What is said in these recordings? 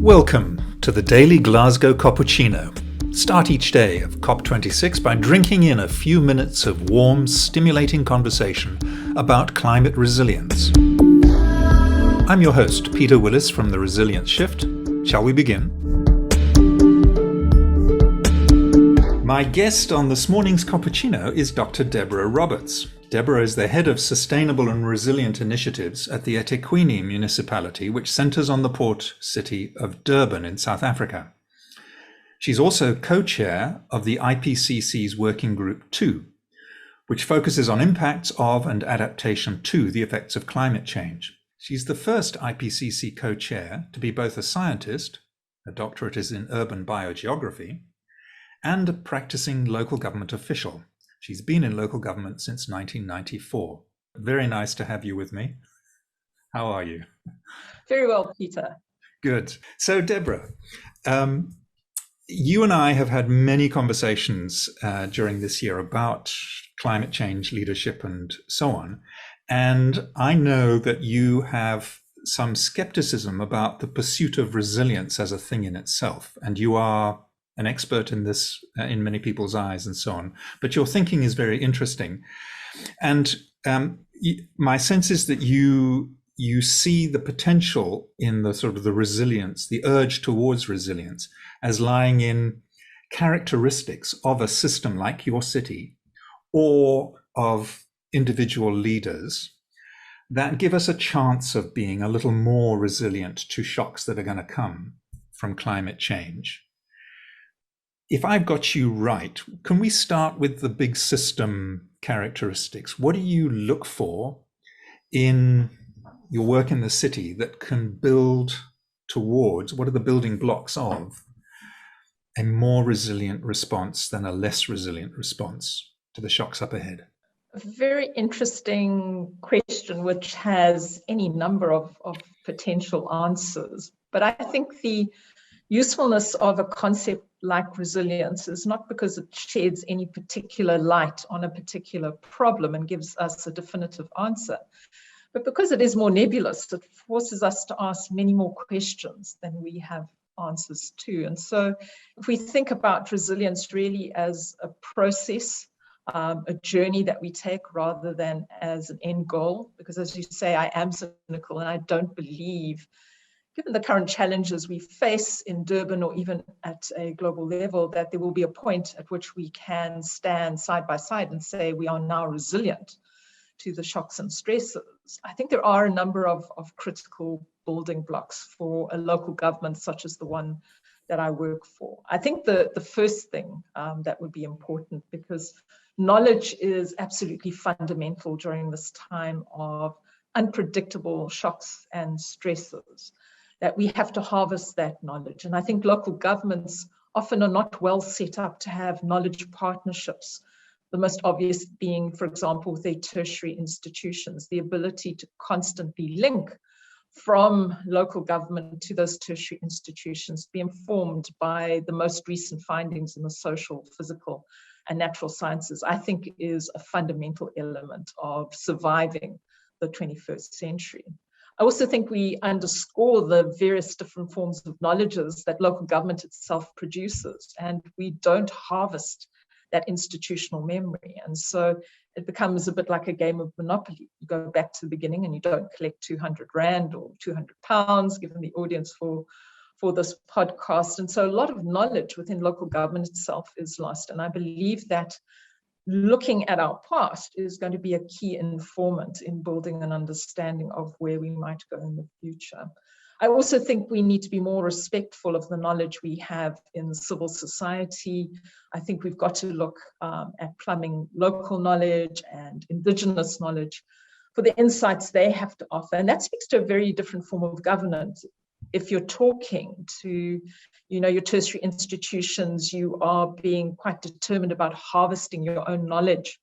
Welcome to the Daily Glasgow Cappuccino. Start each day of COP26 by drinking in a few minutes of warm, stimulating conversation about climate resilience. I'm your host, Peter Willis from The Resilience Shift. Shall we begin? My guest on this morning's cappuccino is Dr. Deborah Roberts. Deborah is the head of Sustainable and Resilient Initiatives at the eThekwini municipality, which centres on the port city of Durban in South Africa. She's also co-chair of the IPCC's Working Group 2, which focuses on impacts of and adaptation to the effects of climate change. She's the first IPCC co-chair to be both a scientist, her doctorate is in urban biogeography, and a practicing local government official. She's been in local government since 1994. Very nice to have you with me. How are you? Very well, Peter. Good. So, Deborah, you and I have had many conversations during this year about climate change, leadership, and so on. And I know that you have some skepticism about the pursuit of resilience as a thing in itself. And you are an expert in this in many people's eyes and so on. But your thinking is very interesting. And my sense is that you see the potential in the sort of the resilience, the urge towards resilience, as lying in characteristics of a system like your city or of individual leaders that give us a chance of being a little more resilient to shocks that are going to come from climate change. If I've got you right, can we start with the big system characteristics? What do you look for in your work in the city that can build towards, what are the building blocks of a more resilient response than a less resilient response to the shocks up ahead? A very interesting question, which has any number of potential answers. But I think the usefulness of a concept like resilience is not because it sheds any particular light on a particular problem and gives us a definitive answer, but because it is more nebulous, it forces us to ask many more questions than we have answers to. And so if we think about resilience really as a process, a journey that we take rather than as an end goal, because as you say, I am cynical and I don't believe, given the current challenges we face in Durban or even at a global level, that there will be a point at which we can stand side by side and say we are now resilient to the shocks and stresses. I think there are a number of critical building blocks for a local government such as the one that I work for. I think the first thing that would be important, because knowledge is absolutely fundamental during this time of unpredictable shocks and stresses, that we have to harvest that knowledge. And I think local governments often are not well set up to have knowledge partnerships. The most obvious being, for example, with their tertiary institutions, the ability to constantly link from local government to those tertiary institutions, be informed by the most recent findings in the social, physical, and natural sciences, I think is a fundamental element of surviving the 21st century. I also think we underscore the various different forms of knowledges that local government itself produces, and we don't harvest that institutional memory. And so it becomes a bit like a game of Monopoly. You go back to the beginning and you don't collect 200 Rand or 200 pounds, given the audience for this podcast. And so a lot of knowledge within local government itself is lost. And I believe that looking at our past is going to be a key informant in building an understanding of where we might go in the future. I also think we need to be more respectful of the knowledge we have in civil society. I think we've got to look at plumbing local knowledge and indigenous knowledge for the insights they have to offer. And that speaks to a very different form of governance. If you're talking to, your tertiary institutions, you are being quite determined about harvesting your own knowledge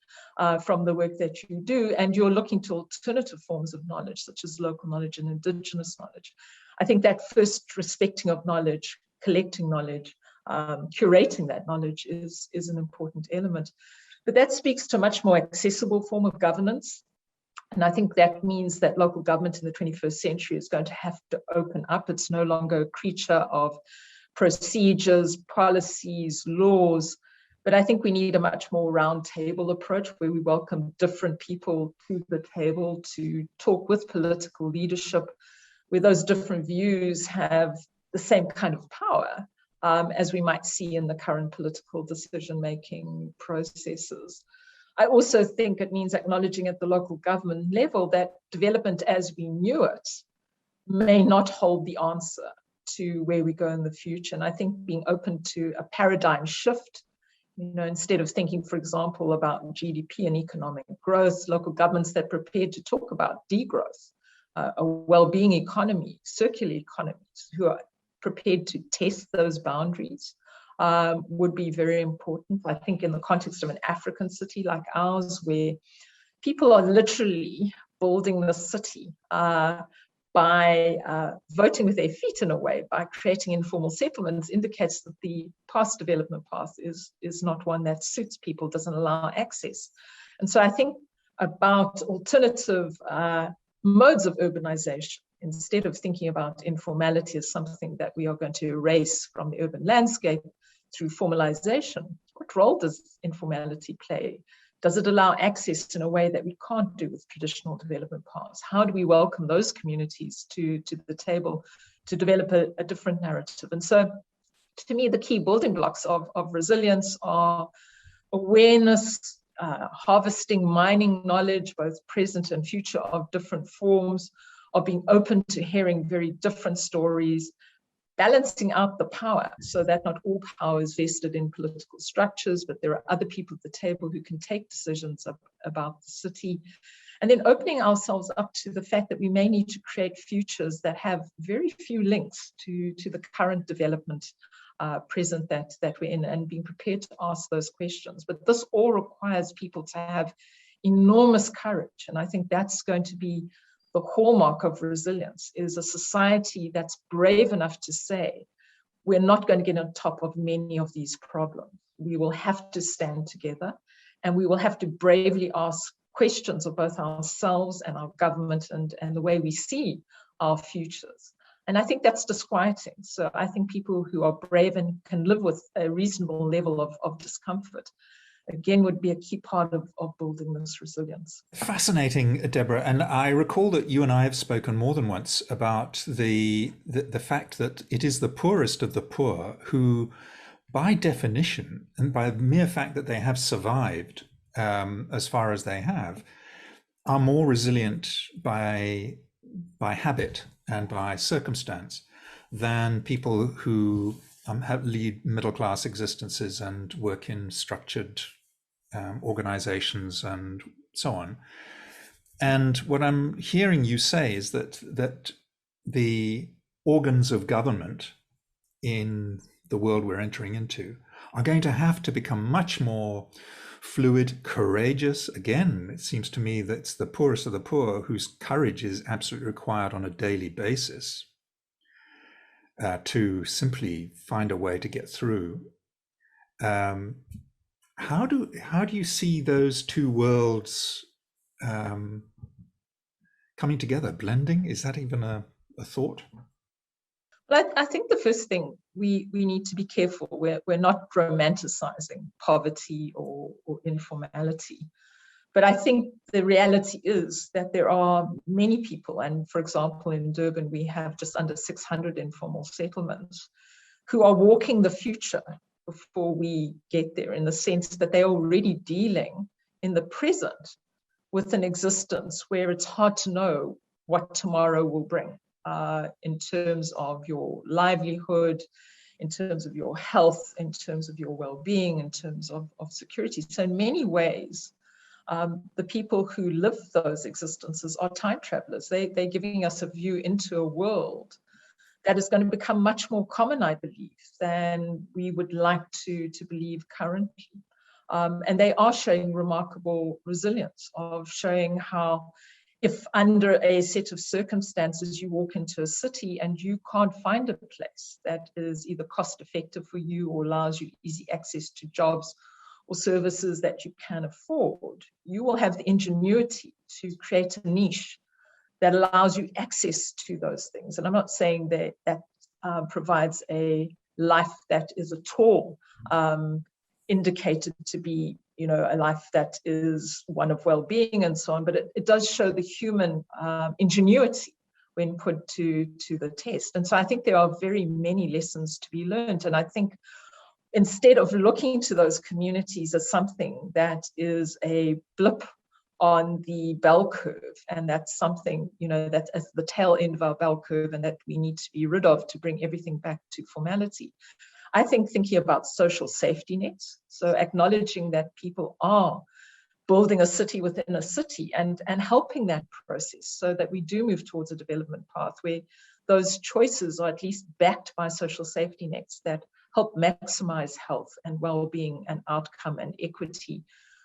from the work that you do, and you're looking to alternative forms of knowledge, such as local knowledge and indigenous knowledge. I think that first respecting of knowledge, collecting knowledge, curating that knowledge is an important element. But that speaks to a much more accessible form of governance. And I think that means that local government in the 21st century is going to have to open up. It's no longer a creature of procedures, policies, laws. But I think we need a much more roundtable approach where we welcome different people to the table to talk with political leadership, where those different views have the same kind of power as we might see in the current political decision-making processes. I also think it means acknowledging at the local government level that development as we knew it may not hold the answer to where we go in the future. And I think being open to a paradigm shift, instead of thinking, for example, about GDP and economic growth, local governments that are prepared to talk about degrowth, a well-being economy, circular economies, who are prepared to test those boundaries, would be very important. I think in the context of an African city like ours, where people are literally building the city by voting with their feet in a way, by creating informal settlements, indicates that the past development path is not one that suits people, doesn't allow access. And so I think about alternative modes of urbanization, instead of thinking about informality as something that we are going to erase from the urban landscape through formalization. What role does informality play? Does it allow access in a way that we can't do with traditional development paths? How do we welcome those communities to the table to develop a different narrative? And so, to me, the key building blocks of resilience are awareness, harvesting, mining knowledge, both present and future, of different forms, of being open to hearing very different stories, balancing out the power so that not all power is vested in political structures, but there are other people at the table who can take decisions about the city. And then opening ourselves up to the fact that we may need to create futures that have very few links to the current development present that we're in, and being prepared to ask those questions. But this all requires people to have enormous courage. And I think that's going to be the hallmark of resilience, is a society that's brave enough to say, we're not going to get on top of many of these problems. We will have to stand together, and we will have to bravely ask questions of both ourselves and our government and the way we see our futures. And I think that's disquieting. So I think people who are brave and can live with a reasonable level of discomfort, again, would be a key part of building this resilience. Fascinating, Deborah. And I recall that you and I have spoken more than once about the fact that it is the poorest of the poor who, by definition, and by the mere fact that they have survived as far as they have, are more resilient by habit and by circumstance than people who lead middle-class existences and work in structured organizations and so on. And what I'm hearing you say is that the organs of government in the world we're entering into are going to have to become much more fluid, courageous. Again, it seems to me that it's the poorest of the poor whose courage is absolutely required on a daily basis to simply find a way to get through. How do you see those two worlds coming together, blending? Is that even a thought? Well, I think the first thing we need to be careful. We're not romanticizing poverty or informality. But I think the reality is that there are many people, and for example, in Durban, we have just under 600 informal settlements, who are walking the future before we get there, in the sense that they're already dealing in the present with an existence where it's hard to know what tomorrow will bring in terms of your livelihood, in terms of your health, in terms of your well-being, in terms of security. So in many ways, the people who live those existences are time travelers. They're giving us a view into a world that is going to become much more common, I believe, than we would like to believe currently. And they are showing remarkable resilience, of showing how, if under a set of circumstances you walk into a city and you can't find a place that is either cost effective for you or allows you easy access to jobs or services that you can afford, you will have the ingenuity to create a niche that allows you access to those things. And I'm not saying that provides a life that is at all indicated to be, a life that is one of well-being and so on, but it does show the human ingenuity when put to the test. And so I think there are very many lessons to be learned. And I think instead of looking to those communities as something that is a blip on the bell curve, and that's something, that's at the tail end of our bell curve and that we need to be rid of to bring everything back to formality. I think thinking about social safety nets, so acknowledging that people are building a city within a city and helping that process so that we do move towards a development path where those choices are at least backed by social safety nets that help maximize health and well-being and outcome and equity,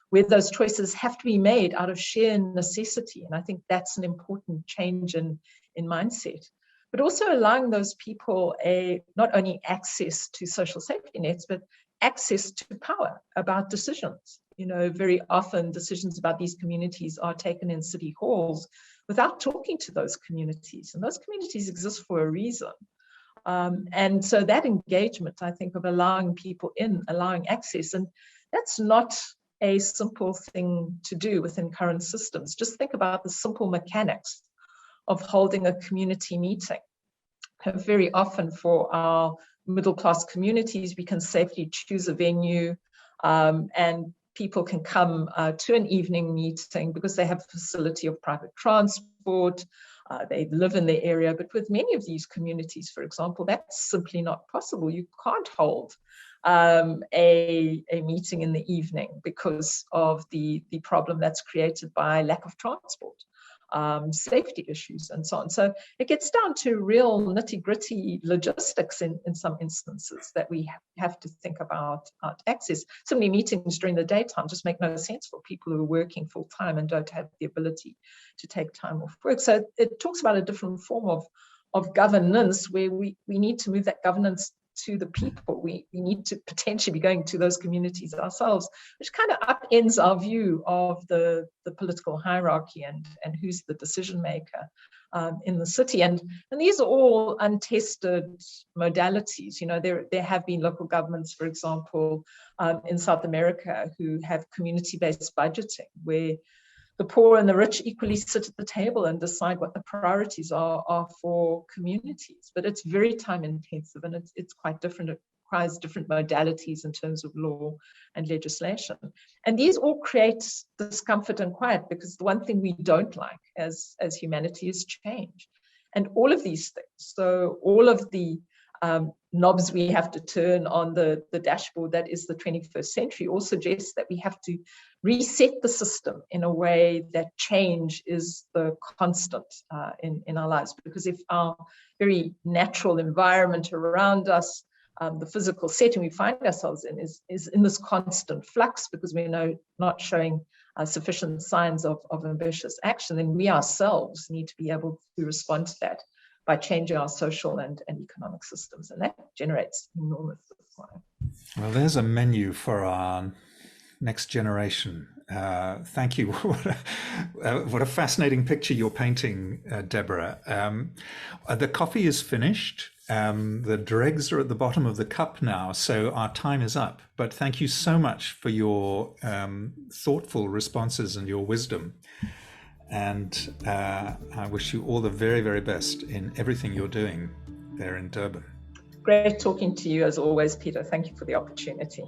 where those choices have to be made out of sheer necessity. And I think that's an important change in mindset, but also allowing those people not only access to social safety nets, but access to power about decisions. Very often decisions about these communities are taken in city halls without talking to those communities. And those communities exist for a reason. And so that engagement, I think, of allowing people in, allowing access, and that's not a simple thing to do within current systems. Just think about the simple mechanics of holding a community meeting. Very often for our middle-class communities, we can safely choose a venue and people can come to an evening meeting because they have a facility of private transport, they live in the area. But with many of these communities, for example, that's simply not possible. You can't hold a meeting in the evening because of the problem that's created by lack of transport, safety issues, and so on. So it gets down to real nitty-gritty logistics in some instances that we have to think about access. So many meetings during the daytime just make no sense for people who are working full-time and don't have the ability to take time off work. So it talks about a different form of governance where we need to move that governance to the people. We need to potentially be going to those communities ourselves, which kind of upends our view of the political hierarchy and who's the decision maker in the city. And these are all untested modalities. There have been local governments, for example, in South America who have community-based budgeting, where the poor and the rich equally sit at the table and decide what the priorities are for communities. But it's very time intensive and it's quite different. It requires different modalities in terms of law and legislation. And these all create discomfort and quiet, because the one thing we don't like as humanity is change. And all of these things, so all of the knobs we have to turn on the dashboard that is the 21st century all suggests that we have to reset the system in a way that change is the constant in our lives. Because if our very natural environment around us, the physical setting we find ourselves in is in this constant flux because we're not showing sufficient signs of ambitious action, then we ourselves need to be able to respond to that by changing our social and economic systems. And that generates enormous requirement. Well, there's a menu for our next generation. Thank you. What a fascinating picture you're painting, Deborah. The coffee is finished. The dregs are at the bottom of the cup now, so our time is up. But thank you so much for your thoughtful responses and your wisdom. And I wish you all the very, very best in everything you're doing there in Durban. Great talking to you as always, Peter. Thank you for the opportunity.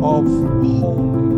of holding.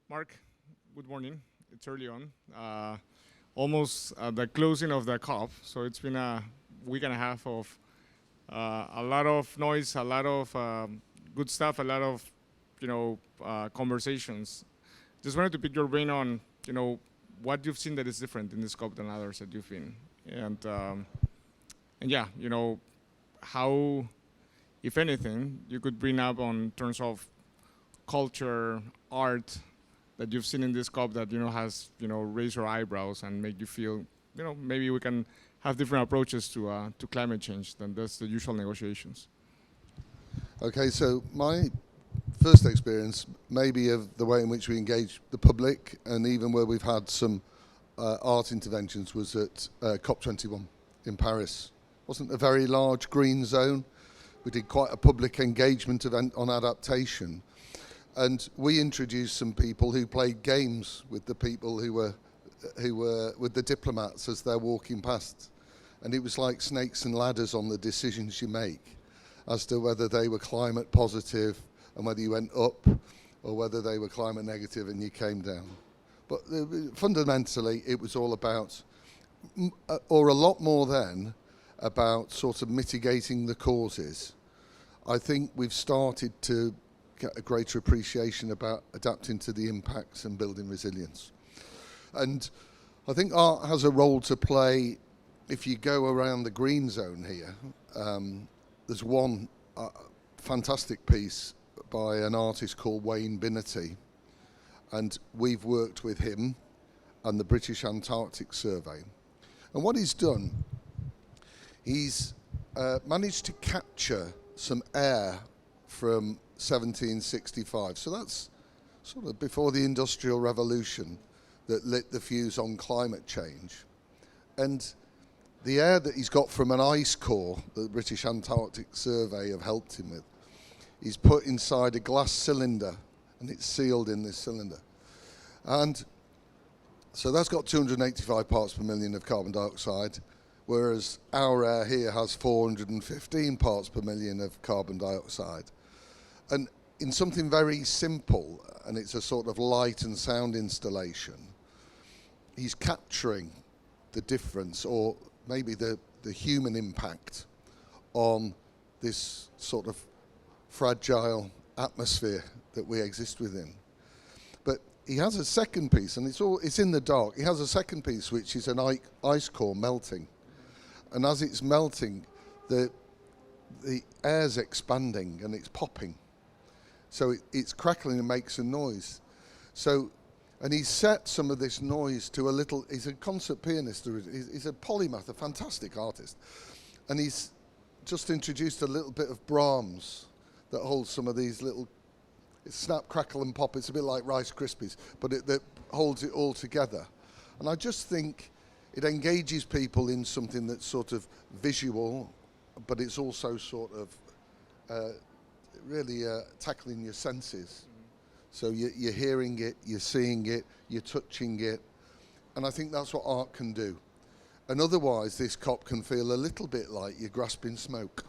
Mark, good morning. It's early on. Almost the closing of the COP, so it's been a week and a half of a lot of noise, a lot of good stuff, a lot of conversations. Just wanted to pick your brain on what you've seen that is different in this COP than others that you've been, and yeah, how, if anything, you could bring up on terms of culture, art that you've seen in this COP that has raised your eyebrows and make you feel maybe we can have different approaches to climate change than just the usual negotiations. Okay, so my first experience maybe of the way in which we engage the public and even where we've had some art interventions was at COP21 in Paris. It wasn't a very large green zone. We did quite a public engagement event on adaptation. And we introduced some people who played games with the people who were with the diplomats as they're walking past. And it was like snakes and ladders on the decisions you make as to whether they were climate positive and whether you went up or whether they were climate negative and you came down. But fundamentally, it was all about, or a lot more than, about sort of mitigating the causes. I think we've started to get a greater appreciation about adapting to the impacts and building resilience. And I think art has a role to play. If you go around the green zone here, there's one fantastic piece by an artist called Wayne Binnety, and we've worked with him and the British Antarctic Survey. And what he's done, he's managed to capture some air from 1765. So that's sort of before the Industrial Revolution that lit the fuse on climate change. And the air that he's got from an ice core that the British Antarctic Survey have helped him with, he's put inside a glass cylinder and it's sealed in this cylinder. And so that's got 285 parts per million of carbon dioxide, whereas our air here has 415 parts per million of carbon dioxide. And in something very simple, and it's a sort of light and sound installation, he's capturing the difference, or maybe the human impact on this sort of fragile atmosphere that we exist within. But he has a second piece, and it's in the dark. He has a second piece, which is an ice core melting. And as it's melting, the air's expanding and it's popping. So it's crackling and makes a noise. So, and he set some of this noise to a little, he's a concert pianist, he's a polymath, a fantastic artist. And he's just introduced a little bit of Brahms that holds some of these little, it's snap, crackle and pop, it's a bit like Rice Krispies, but that holds it all together. And I just think it engages people in something that's sort of visual, but it's also sort of really tackling your senses. So you're hearing it, you're seeing it, you're touching it. And I think that's what art can do. And otherwise, this COP can feel a little bit like you're grasping smoke.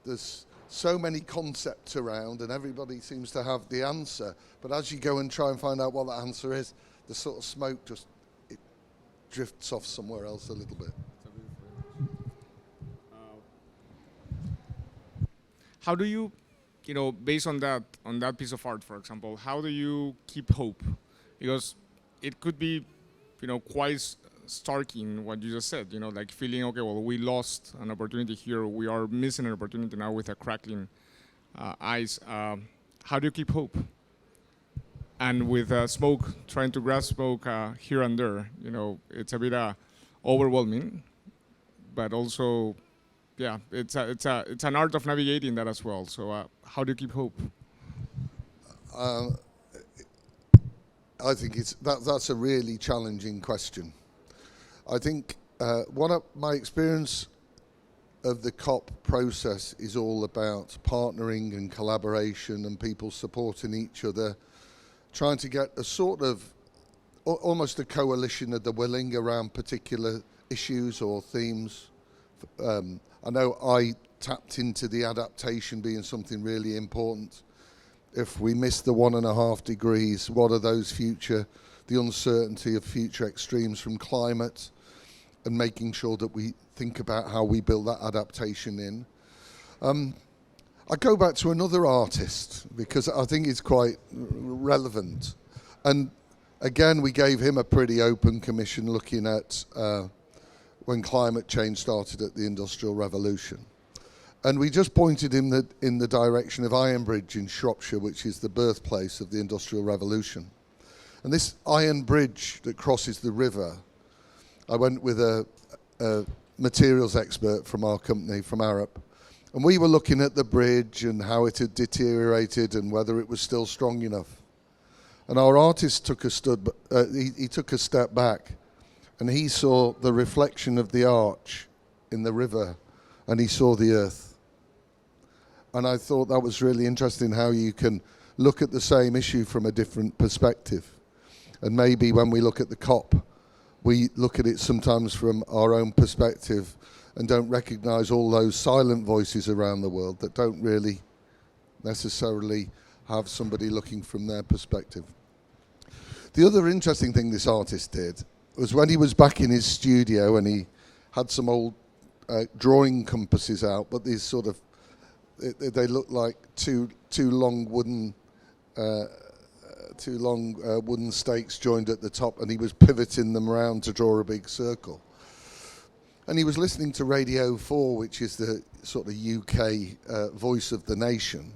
There's so many concepts around and everybody seems to have the answer. But as you go and try and find out what that answer is, the sort of smoke just, it drifts off somewhere else a little bit. How do you, based on that piece of art, for example, how do you keep hope? Because it could be, quite stark in what you just said, like feeling, okay, well, we lost an opportunity here. We are missing an opportunity now with a crackling ice. How do you keep hope? And with smoke, trying to grasp smoke here and there, it's a bit overwhelming, but also, yeah, it's an art of navigating that as well. So how do you keep hope? I think that's a really challenging question. I think one of my experience of the COP process is all about partnering and collaboration and people supporting each other, trying to get a sort of almost a coalition of the willing around particular issues or themes. I know I tapped into the adaptation being something really important. if we miss the 1.5 degrees, what are the uncertainty of future extremes from climate, and making sure that we think about how we build that adaptation in. I go back to another artist because I think it's quite relevant. And again, we gave him a pretty open commission looking at when climate change started at the Industrial Revolution. And we just pointed him in the direction of Ironbridge in Shropshire, which is the birthplace of the Industrial Revolution. And this iron bridge that crosses the river, I went with a materials expert from our company, from Arup, and we were looking at the bridge and how it had deteriorated and whether it was still strong enough. And our artist took he took a step back, and he saw the reflection of the arch in the river, and he saw the earth. And I thought that was really interesting, how you can look at the same issue from a different perspective. And maybe when we look at the COP, we look at it sometimes from our own perspective and don't recognise all those silent voices around the world that don't really necessarily have somebody looking from their perspective. The other interesting thing this artist did was when he was back in his studio and he had some old drawing compasses out, but these sort of, they look like two long wooden stakes joined at the top, and he was pivoting them around to draw a big circle. And he was listening to Radio 4, which is the sort of UK voice of the nation.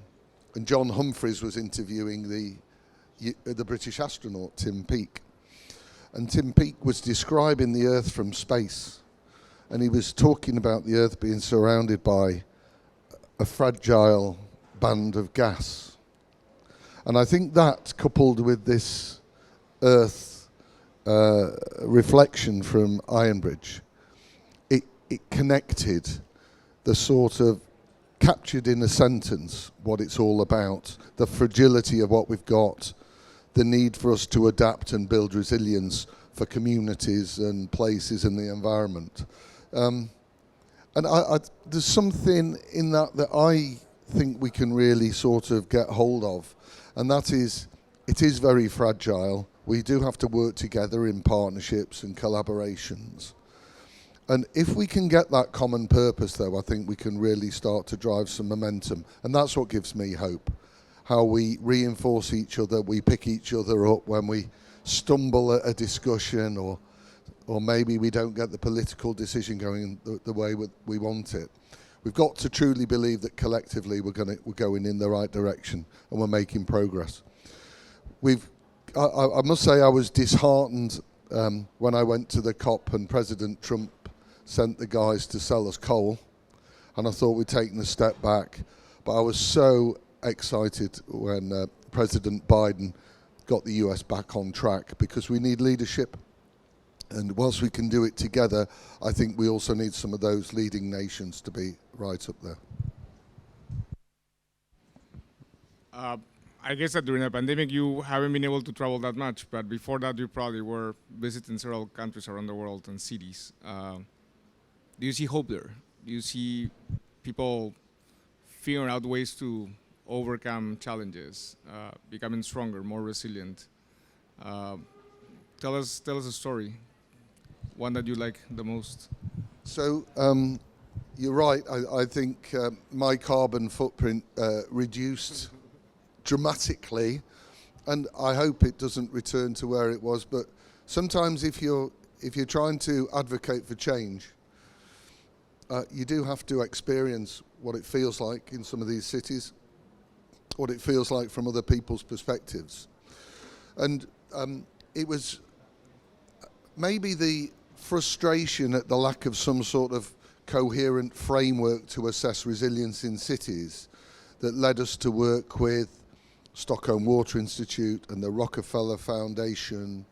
And John Humphreys was interviewing the British astronaut Tim Peake. And Tim Peake was describing the Earth from space. And he was talking about the Earth being surrounded by a fragile band of gas. And I think that, coupled with this Earth reflection from Ironbridge, it connected the sort of, captured in a sentence what it's all about, the fragility of what we've got, the need for us to adapt and build resilience for communities and places and the environment. And there's something in that I think we can really sort of get hold of, and that is, it is very fragile. We do have to work together in partnerships and collaborations. And if we can get that common purpose, though, I think we can really start to drive some momentum. And that's what gives me hope. How we reinforce each other, we pick each other up when we stumble at a discussion, or maybe we don't get the political decision going the way we want it. We've got to truly believe that collectively we're going in the right direction and we're making progress. I must say I was disheartened when I went to the COP and President Trump sent the guys to sell us coal, and I thought we'd taken a step back. But I was so excited when President Biden got the US back on track, because we need leadership. And whilst we can do it together, I think we also need some of those leading nations to be right up there. I guess that during the pandemic you haven't been able to travel that much, but before that you probably were visiting several countries around the world and cities. Do you see hope there? Do you see people figuring out ways to overcome challenges, becoming stronger, more resilient? Tell us a story, one that you like the most. So you're right. I think my carbon footprint reduced dramatically, and I hope it doesn't return to where it was. But sometimes if you're trying to advocate for change, you do have to experience what it feels like in some of these cities, what it feels like from other people's perspectives. And it was maybe the frustration at the lack of some sort of coherent framework to assess resilience in cities that led us to work with Stockholm Water Institute and the Rockefeller Foundation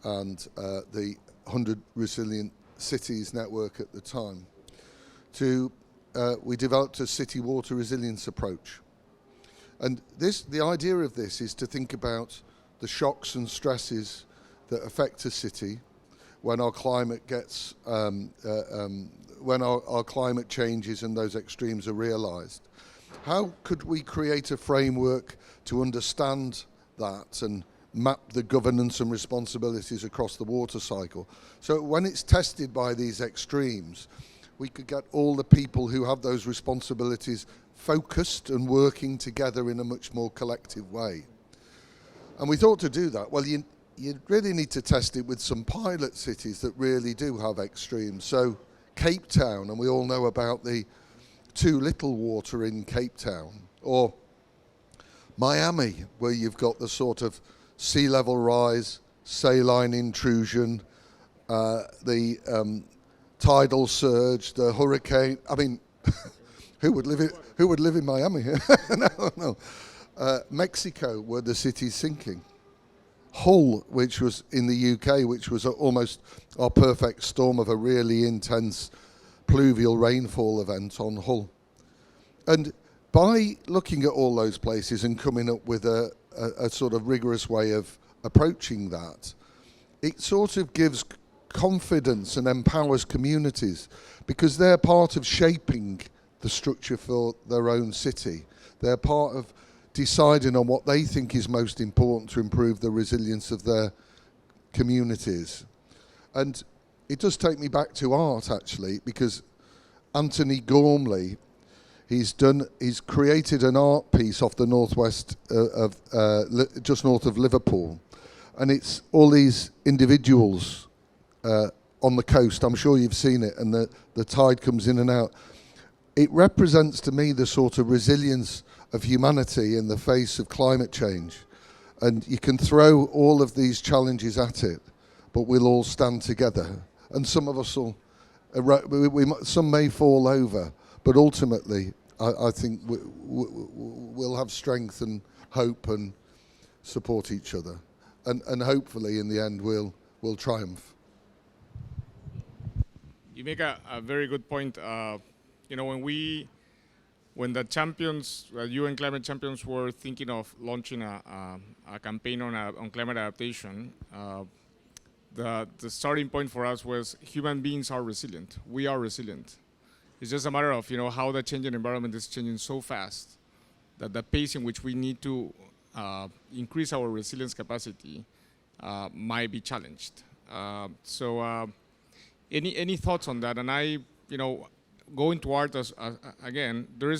and the 100 Resilient Cities Network at the time. We developed a city water resilience approach. And the idea of this is to think about the shocks and stresses that affect a city when our climate gets, when our climate changes and those extremes are realised. how could we create a framework to understand that and map the governance and responsibilities across the water cycle? So when it's tested by these extremes, we could get all the people who have those responsibilities focused and working together in a much more collective way. And we thought to do that, well, you really need to test it with some pilot cities that really do have extremes. So Cape Town, and we all know about the too little water in Cape Town, or Miami, where you've got the sort of sea level rise, saline intrusion, the tidal surge, the hurricane. I mean, who would live in Miami? No. Mexico, where the city's sinking. Hull, which was in the UK, which was almost our perfect storm of a really intense pluvial rainfall event on Hull. And by looking at all those places and coming up with a sort of rigorous way of approaching that, it sort of gives confidence and empowers communities, because they're part of shaping the structure for their own city. They're part of deciding on what they think is most important to improve the resilience of their communities. And it does take me back to art, actually, because Anthony Gormley, he's created an art piece off the northwest of just north of Liverpool, and it's all these individuals on the coast. I'm sure you've seen it, and the tide comes in and out. It represents to me the sort of resilience of humanity in the face of climate change. And you can throw all of these challenges at it, but we'll all stand together. And some of us will, some may fall over, but ultimately, I think we'll have strength and hope and support each other. And hopefully, in the end, we'll triumph. You make a very good point. When the champions, UN climate champions, were thinking of launching a campaign on climate adaptation, the starting point for us was human beings are resilient. We are resilient. It's just a matter of how the changing environment is changing so fast that the pace in which we need to increase our resilience capacity might be challenged. Any thoughts on that? And going to art again, there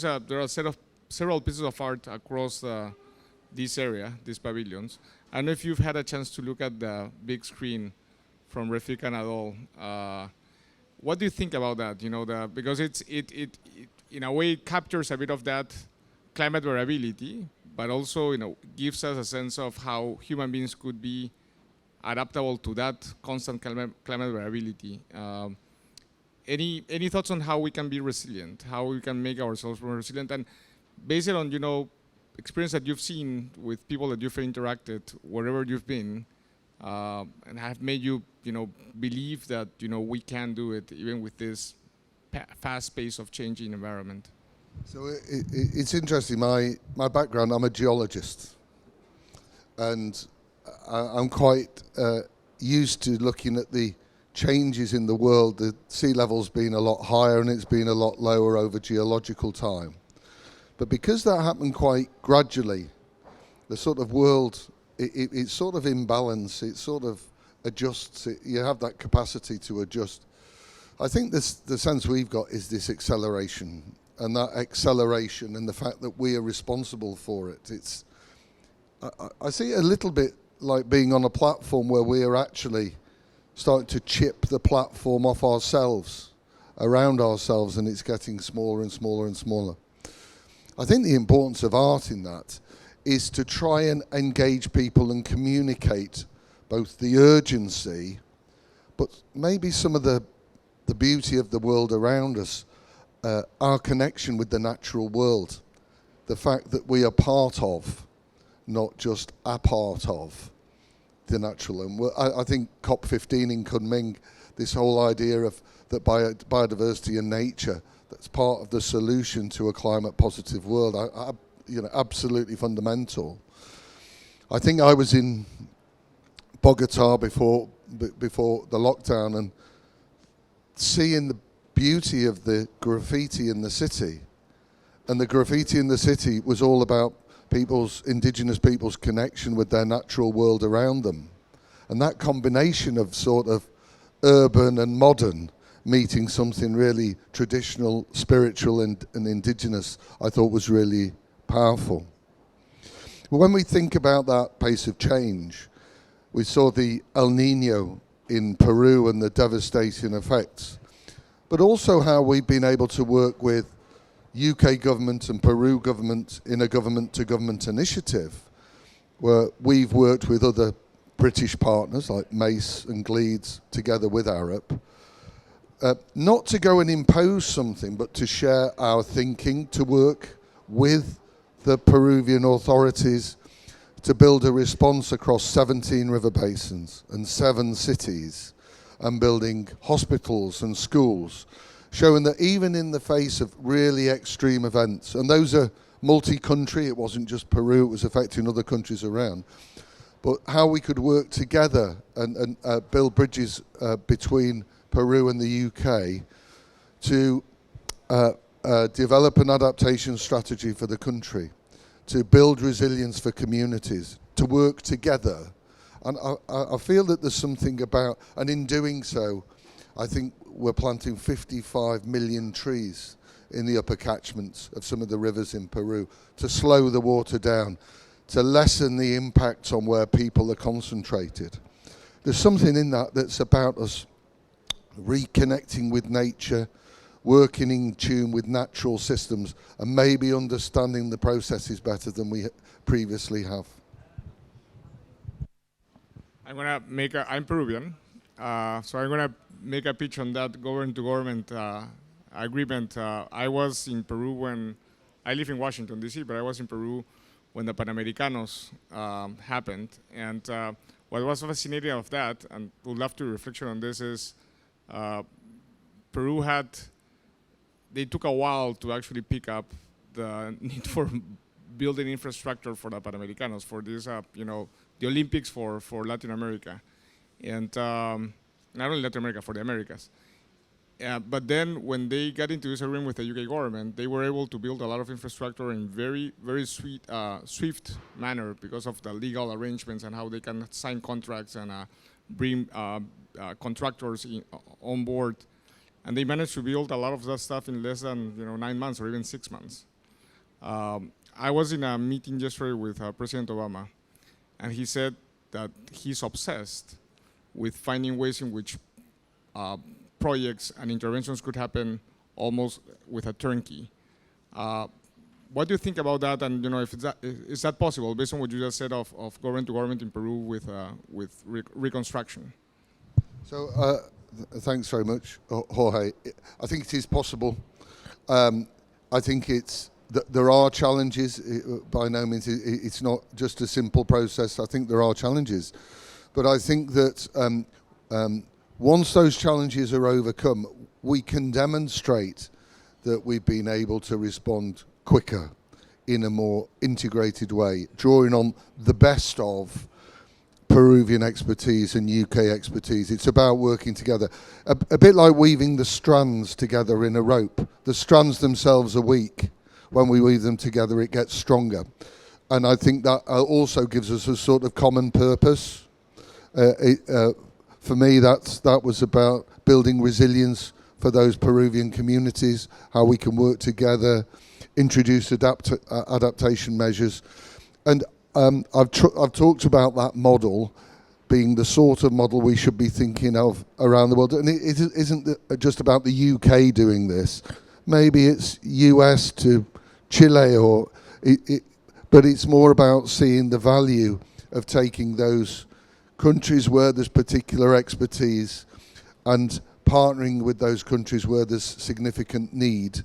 are several pieces of art across this area, these pavilions. I don't know if you've had a chance to look at the big screen from Refik Anadol. What do you think about that? Because it in a way it captures a bit of that climate variability, but also gives us a sense of how human beings could be adaptable to that constant climate variability. Any thoughts on how we can be resilient, how we can make ourselves more resilient, and based on experience that you've seen with people that you've interacted wherever you've been, and have made you believe that we can do it even with this fast pace of changing environment. So it's interesting. My background, I'm a geologist, and I'm quite used to looking at the changes in the world, the sea level's been a lot higher and it's been a lot lower over geological time. But because that happened quite gradually, the sort of world, it's sort of in balance, it sort of adjusts, you have that capacity to adjust. I think the sense we've got is this acceleration, and that acceleration and the fact that we are responsible for it. I see it a little bit like being on a platform where we are actually starting to chip the platform off ourselves, around ourselves, and it's getting smaller and smaller and smaller. I think the importance of art in that is to try and engage people and communicate both the urgency, but maybe some of the beauty of the world around us, our connection with the natural world, the fact that we are part of, not just a part of, the natural. And I think COP15 in Kunming, this whole idea of that biodiversity and nature, that's part of the solution to a climate positive world, absolutely fundamental. I think I was in Bogota before the lockdown, and seeing the beauty of the graffiti in the city And the graffiti in the city was all about indigenous people's connection with their natural world around them. And that combination of sort of urban and modern meeting something really traditional, spiritual and indigenous, I thought was really powerful. When we think about that pace of change, we saw the El Nino in Peru and the devastating effects, but also how we've been able to work with UK government and Peru government in a government-to-government initiative, where we've worked with other British partners like Mace and Gleeds together with Arup, not to go and impose something, but to share our thinking, to work with the Peruvian authorities to build a response across 17 river basins and 7 cities, and building hospitals and schools, showing that even in the face of really extreme events, and those are multi-country, it wasn't just Peru, it was affecting other countries around, but how we could work together and build bridges between Peru and the UK to develop an adaptation strategy for the country, to build resilience for communities, to work together. And I feel that there's something about, and in doing so, I think we're planting 55 million trees in the upper catchments of some of the rivers in Peru to slow the water down, to lessen the impact on where people are concentrated. There's something in that that's about us reconnecting with nature, working in tune with natural systems, and maybe understanding the processes better than we previously have. I'm Peruvian, so I'm gonna make a pitch on that government-to-government agreement. I was in Peru when, I live in Washington, D.C., but I was in Peru when the Panamericanos happened. And what was fascinating of that, and would love to reflection on this, is Peru they took a while to actually pick up the need for building infrastructure for the Panamericanos, for this, the Olympics for Latin America. And not only Latin America, for the Americas. But then when they got into this agreement with the UK government, they were able to build a lot of infrastructure in very, very swift manner because of the legal arrangements and how they can sign contracts and bring contractors on board. And they managed to build a lot of that stuff in less than 9 months or even 6 months. I was in a meeting yesterday with President Obama, and he said that he's obsessed with finding ways in which projects and interventions could happen almost with a turnkey. What do you think about that? And if is that possible based on what you just said of government to government in Peru with reconstruction? So thanks very much, Jorge. I think it is possible. I think there are challenges. By no means, it's not just a simple process. I think there are challenges. But I think that once those challenges are overcome, we can demonstrate that we've been able to respond quicker in a more integrated way, drawing on the best of Peruvian expertise and UK expertise. It's about working together. A bit like weaving the strands together in a rope. The strands themselves are weak. When we weave them together, it gets stronger. And I think that also gives us a sort of common purpose. For me, that was about building resilience for those Peruvian communities, how we can work together, introduce adaptation measures. And I've talked about that model being the sort of model we should be thinking of around the world. And it isn't just about the UK doing this. Maybe it's US to Chile, but it's more about seeing the value of taking those countries where there's particular expertise and partnering with those countries where there's significant need.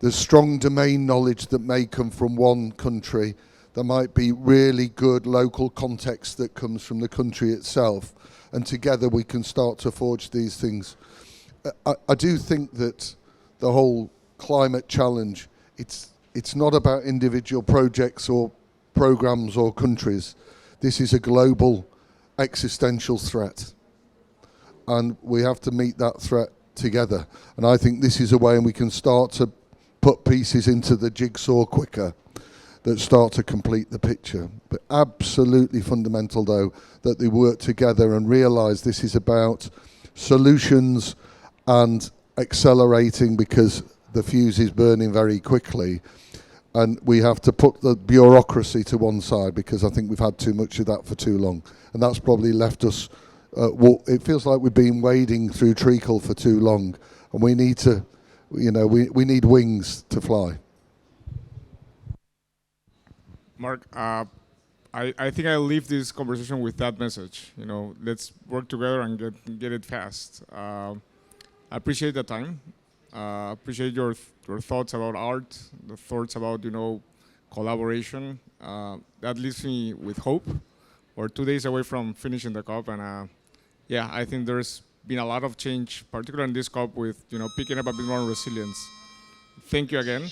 There's strong domain knowledge that may come from one country. There might be really good local context that comes from the country itself, and together we can start to forge these things. I do think that the whole climate challenge, it's not about individual projects or programs or countries. This is a global existential threat, and we have to meet that threat together. And I think this is a way in we can start to put pieces into the jigsaw quicker that start to complete the picture. But absolutely fundamental, though, that they work together and realise this is about solutions and accelerating, because the fuse is burning very quickly. And we have to put the bureaucracy to one side, because I think we've had too much of that for too long. And that's probably left us, it feels like we've been wading through treacle for too long. And we need to, we need wings to fly. Mark, I think I'll leave this conversation with that message. Let's work together and get it fast. I appreciate the time. Appreciate your thoughts about art, the thoughts about collaboration. That leaves me with hope. We're 2 days away from finishing the COP, and yeah, I think there's been a lot of change, particularly in this COP, with picking up a bit more resilience. Thank you again.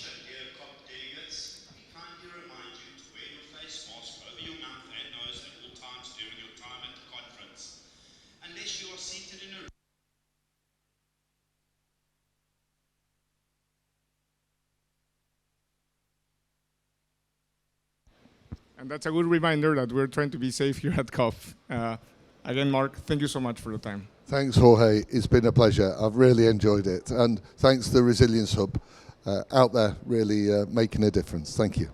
And that's a good reminder that we're trying to be safe here at COP. Again, Mark, thank you so much for the time. Thanks, Jorge. It's been a pleasure. I've really enjoyed it. And thanks to the Resilience Hub out there really making a difference. Thank you.